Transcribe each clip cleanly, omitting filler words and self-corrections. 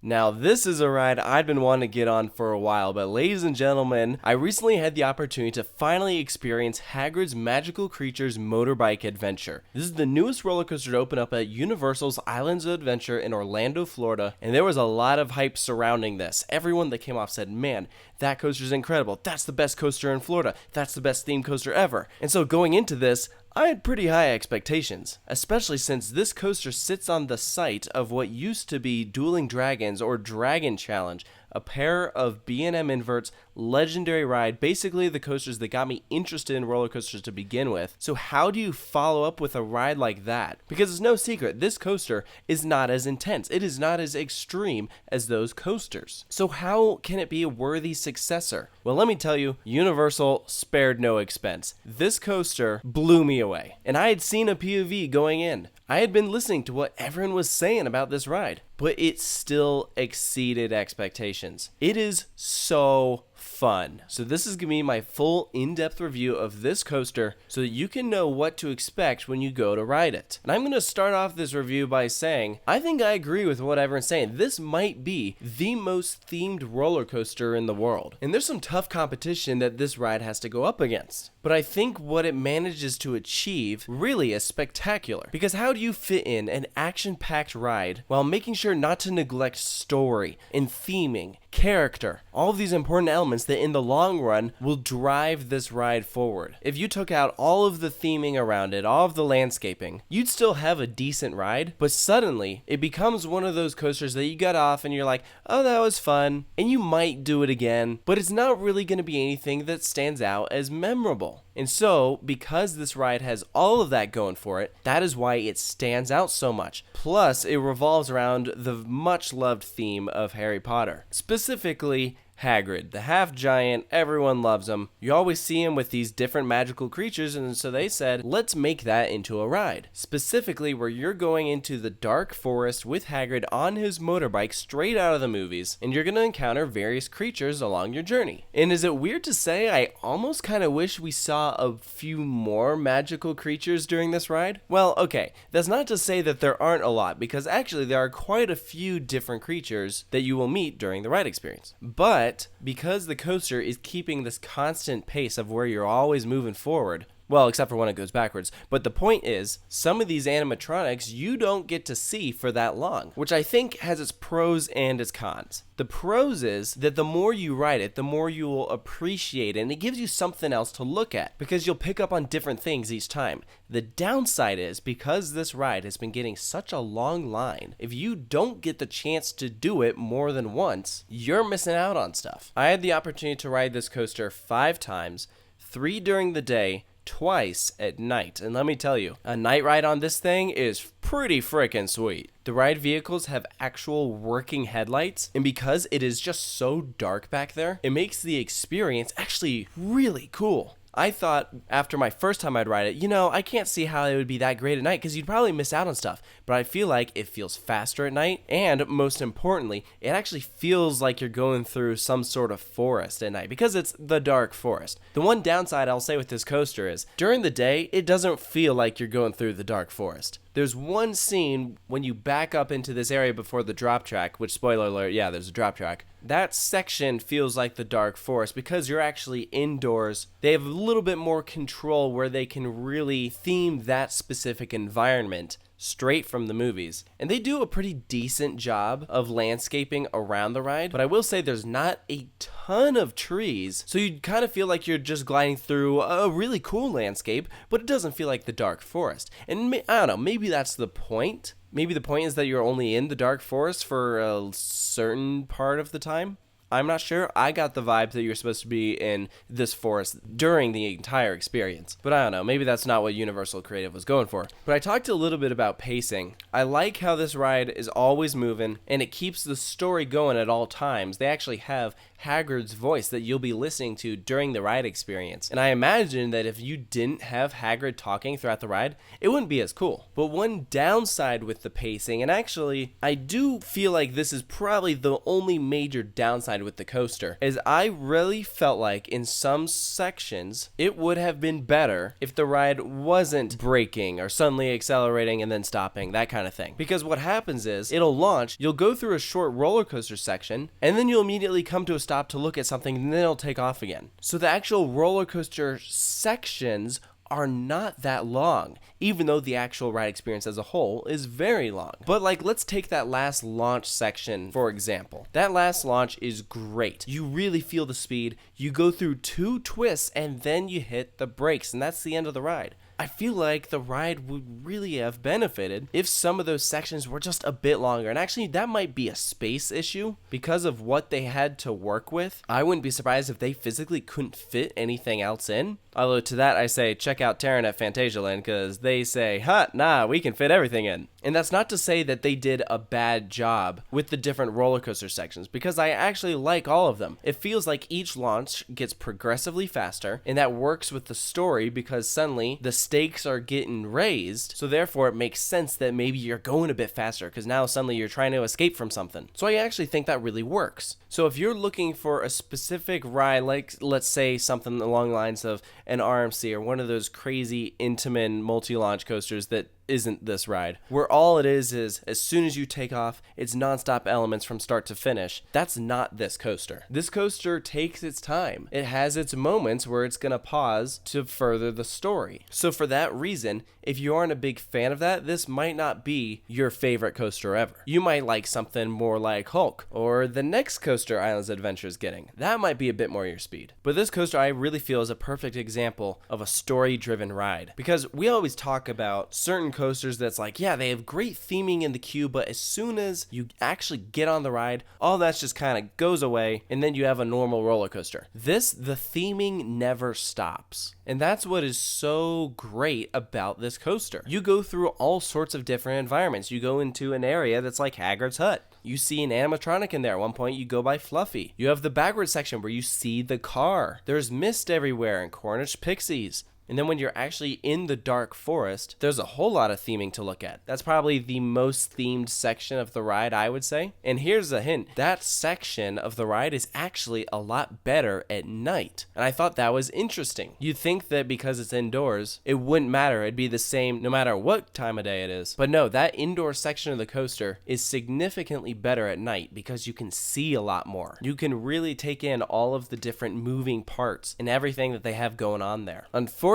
Now, this is a ride I'd been wanting to get on for a while, but ladies and gentlemen, I recently had the opportunity to finally experience Hagrid's Magical Creatures Motorbike Adventure. This is the newest roller coaster to open up at Universal's Islands of Adventure in Orlando, Florida, and there was a lot of hype surrounding this. Everyone that came off said, man, that coaster is incredible. That's the best coaster in Florida. That's the best themed coaster ever. And so going into this, I had pretty high expectations, especially since this coaster sits on the site of what used to be Dueling Dragons or Dragon Challenge, a pair of B&M inverts, legendary ride, basically the coasters that got me interested in roller coasters to begin with. So how do you follow up with a ride like that? Because it's no secret, this coaster is not as intense. It is not as extreme as those coasters. So how can it be a worthy successor? Well, let me tell you, Universal spared no expense. This coaster blew me away, and I had seen a POV going in. I had been listening to what everyone was saying about this ride, but it still exceeded expectations. It is so fun. So this is going to be my full in-depth review of this coaster so that you can know what to expect when you go to ride it. And I'm going to start off this review by saying, I think I agree with what everyone's saying. This might be the most themed roller coaster in the world. And there's some tough competition that this ride has to go up against. But I think what it manages to achieve really is spectacular. Because how do you fit in an action-packed ride while making sure not to neglect story and theming, character, all of these important elements that in the long run will drive this ride forward. If you took out all of the theming around it, all of the landscaping, you'd still have a decent ride, but suddenly it becomes one of those coasters that you get off and you're like, oh, that was fun, and you might do it again, but it's not really going to be anything that stands out as memorable. And so, because this ride has all of that going for it, that is why it stands out so much. Plus, it revolves around the much-loved theme of Harry Potter. Specifically, Hagrid, the half-giant, everyone loves him. You always see him with these different magical creatures, and so they said, let's make that into a ride. Specifically, where you're going into the dark forest with Hagrid on his motorbike straight out of the movies, and you're going to encounter various creatures along your journey. And is it weird to say I almost kind of wish we saw a few more magical creatures during this ride? Well, okay, that's not to say that there aren't a lot, because actually there are quite a few different creatures that you will meet during the ride experience. But because the coaster is keeping this constant pace of where you're always moving forward, well, except for when it goes backwards. But the point is, some of these animatronics you don't get to see for that long, which I think has its pros and its cons. The pros is that the more you ride it, the more you will appreciate it, and it gives you something else to look at, because you'll pick up on different things each time. The downside is, because this ride has been getting such a long line, if you don't get the chance to do it more than once, you're missing out on stuff. I had the opportunity to ride this coaster 5 times, 3 during the day, twice at night, and let me tell you, a night ride on this thing is pretty freaking sweet. The ride vehicles have actual working headlights, and because it is just so dark back there, it makes the experience actually really cool. I thought after my first time I'd ride it, I can't see how it would be that great at night because you'd probably miss out on stuff. But I feel like it feels faster at night, and most importantly, it actually feels like you're going through some sort of forest at night because it's the dark forest. The one downside I'll say with this coaster is during the day, it doesn't feel like you're going through the dark forest. There's one scene when you back up into this area before the drop track, which, spoiler alert, yeah, there's a drop track. That section feels like the dark forest because you're actually indoors. They have a little bit more control where they can really theme that specific environment straight from the movies. And they do a pretty decent job of landscaping around the ride, but I will say there's not a ton of trees, so you kind of feel like you're just gliding through a really cool landscape, but it doesn't feel like the dark forest. And I don't know, maybe that's the point. Maybe the point is that you're only in the dark forest for a certain part of the time. I'm not sure. I got the vibe that you're supposed to be in this forest during the entire experience. But I don't know. Maybe that's not what Universal Creative was going for. But I talked a little bit about pacing. I like how this ride is always moving, and it keeps the story going at all times. They actually have Hagrid's voice that you'll be listening to during the ride experience. And I imagine that if you didn't have Hagrid talking throughout the ride, it wouldn't be as cool. But one downside with the pacing, and actually, I do feel like this is probably the only major downside ride with the coaster is I really felt like in some sections it would have been better if the ride wasn't braking or suddenly accelerating and then stopping, that kind of thing. Because what happens is it'll launch, you'll go through a short roller coaster section, and then you'll immediately come to a stop to look at something, and then it'll take off again. So the actual roller coaster sections are not that long, even though the actual ride experience as a whole is very long. But like, let's take that last launch section for example. That last launch is great. You really feel the speed. You go through 2 twists and then you hit the brakes, and that's the end of the ride. I feel like the ride would really have benefited if some of those sections were just a bit longer. And actually, that might be a space issue because of what they had to work with. I wouldn't be surprised if they physically couldn't fit anything else in. Although to that I say, check out Terran at Phantasialand, because they say, nah, we can fit everything in. And that's not to say that they did a bad job with the different roller coaster sections, because I actually like all of them. It feels like each launch gets progressively faster, and that works with the story because suddenly the stakes are getting raised, so therefore it makes sense that maybe you're going a bit faster because now suddenly you're trying to escape from something. So I actually think that really works. So if you're looking for a specific ride, like let's say something along the lines of an RMC or one of those crazy Intamin multi-launch coasters that isn't this ride, where all it is as soon as you take off, it's nonstop elements from start to finish. That's not this coaster. This coaster takes its time. It has its moments where it's gonna pause to further the story. So for that reason, if you aren't a big fan of that, this might not be your favorite coaster ever. You might like something more like Hulk, or the next coaster Islands Adventure is getting. That might be a bit more your speed. But this coaster I really feel is a perfect example of a story-driven ride. Because we always talk about certain coasters that's like, yeah, they have great theming in the queue, but as soon as you actually get on the ride, all that's just kind of goes away, and then you have a normal roller coaster. The theming never stops. And that's what is so great about this coaster. You go through all sorts of different environments. You go into an area that's like Hagrid's hut. You see an animatronic in there. At one point, you go by Fluffy. You have the backward section where you see the car. There's mist everywhere and Cornish pixies. And then when you're actually in the dark forest, there's a whole lot of theming to look at. That's probably the most themed section of the ride, I would say. And here's a hint. That section of the ride is actually a lot better at night. And I thought that was interesting. You'd think that because it's indoors, it wouldn't matter. It'd be the same no matter what time of day it is. But no, that indoor section of the coaster is significantly better at night because you can see a lot more. You can really take in all of the different moving parts and everything that they have going on there. Unfortunately,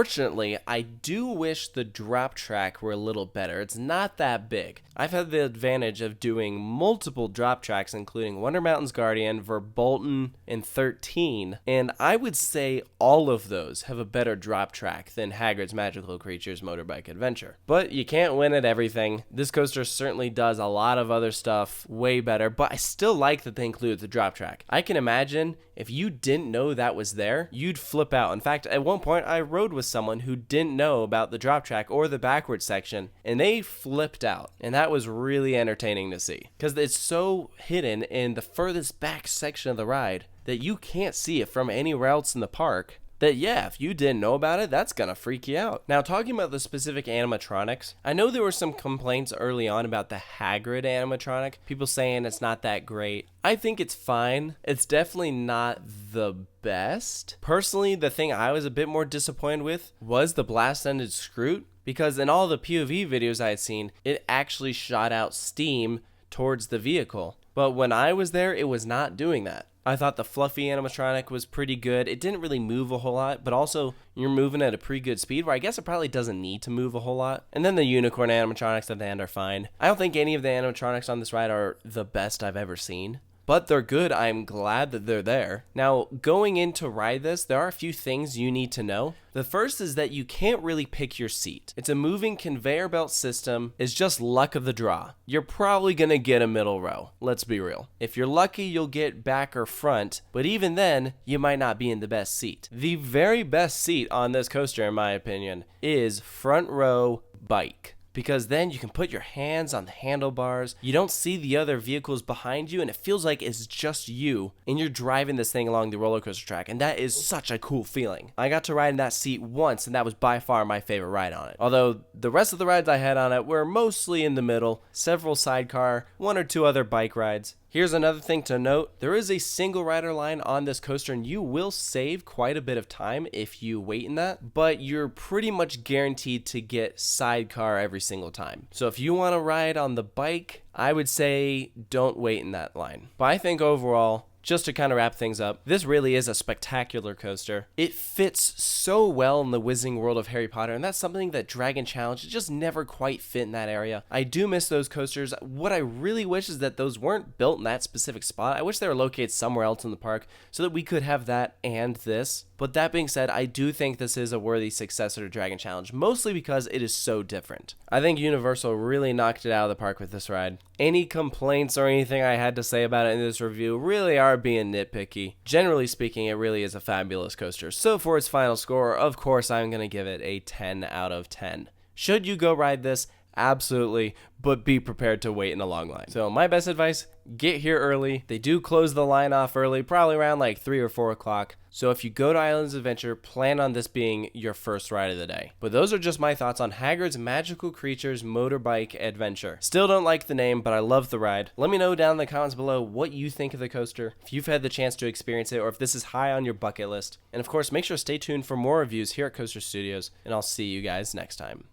I do wish the drop track were a little better. It's not that big. I've had the advantage of doing multiple drop tracks, including Wonder Mountain's Guardian, Verbolten, and 13, and I would say all of those have a better drop track than Hagrid's Magical Creatures Motorbike Adventure. But you can't win at everything. This coaster certainly does a lot of other stuff way better, but I still like that they include the drop track. I can imagine if you didn't know that was there, you'd flip out. In fact, at one point I rode with someone who didn't know about the drop track or the backward section, and they flipped out. And that was really entertaining to see because it's so hidden in the furthest back section of the ride that you can't see it from anywhere else in the park. That, yeah, if you didn't know about it, that's gonna freak you out. Now, talking about the specific animatronics, I know there were some complaints early on about the Hagrid animatronic, people saying it's not that great. I think it's fine. It's definitely not the best. Personally, the thing I was a bit more disappointed with was the blast-ended Scroot, because in all the POV videos I had seen, it actually shot out steam towards the vehicle. But when I was there, it was not doing that. I thought the Fluffy animatronic was pretty good. It didn't really move a whole lot, but also you're moving at a pretty good speed where I guess it probably doesn't need to move a whole lot. And then the unicorn animatronics at the end are fine. I don't think any of the animatronics on this ride are the best I've ever seen, but they're good. I'm glad that they're there. Now, going in to ride this, there are a few things you need to know. The first is that you can't really pick your seat. It's a moving conveyor belt system. It's just luck of the draw. You're probably gonna get a middle row. Let's be real. If you're lucky, you'll get back or front, but even then, you might not be in the best seat. The very best seat on this coaster, in my opinion, is front row bike. Because then you can put your hands on the handlebars, you don't see the other vehicles behind you, and it feels like it's just you, and you're driving this thing along the roller coaster track, and that is such a cool feeling. I got to ride in that seat once, and that was by far my favorite ride on it. Although, the rest of the rides I had on it were mostly in the middle, several sidecar, one or two other bike rides. Here's another thing to note. There is a single rider line on this coaster, and you will save quite a bit of time if you wait in that, but you're pretty much guaranteed to get sidecar every single time. So if you want to ride on the bike, I would say don't wait in that line. But I think overall, just to kind of wrap things up, this really is a spectacular coaster. It fits so well in the Wizarding World of Harry Potter, and that's something that Dragon Challenge just never quite fit in that area. I do miss those coasters. What I really wish is that those weren't built in that specific spot. I wish they were located somewhere else in the park so that we could have that and this. But that being said, I do think this is a worthy successor to Dragon Challenge, mostly because it is so different. I think Universal really knocked it out of the park with this ride. Any complaints or anything I had to say about it in this review really are being nitpicky. Generally speaking, it really is a fabulous coaster. So for its final score, of course, I'm going to give it a 10 out of 10. Should you go ride this? Absolutely, but be prepared to wait in a long line. So my best advice, get here early. They do close the line off early, probably around like 3 or 4 o'clock. So if you go to Islands Adventure, plan on this being your first ride of the day. But those are just my thoughts on Hagrid's Magical Creatures Motorbike Adventure. Still don't like the name, but I love the ride. Let me know down in the comments below what you think of the coaster, if you've had the chance to experience it, or if this is high on your bucket list. And of course, make sure to stay tuned for more reviews here at Coaster Studios, and I'll see you guys next time.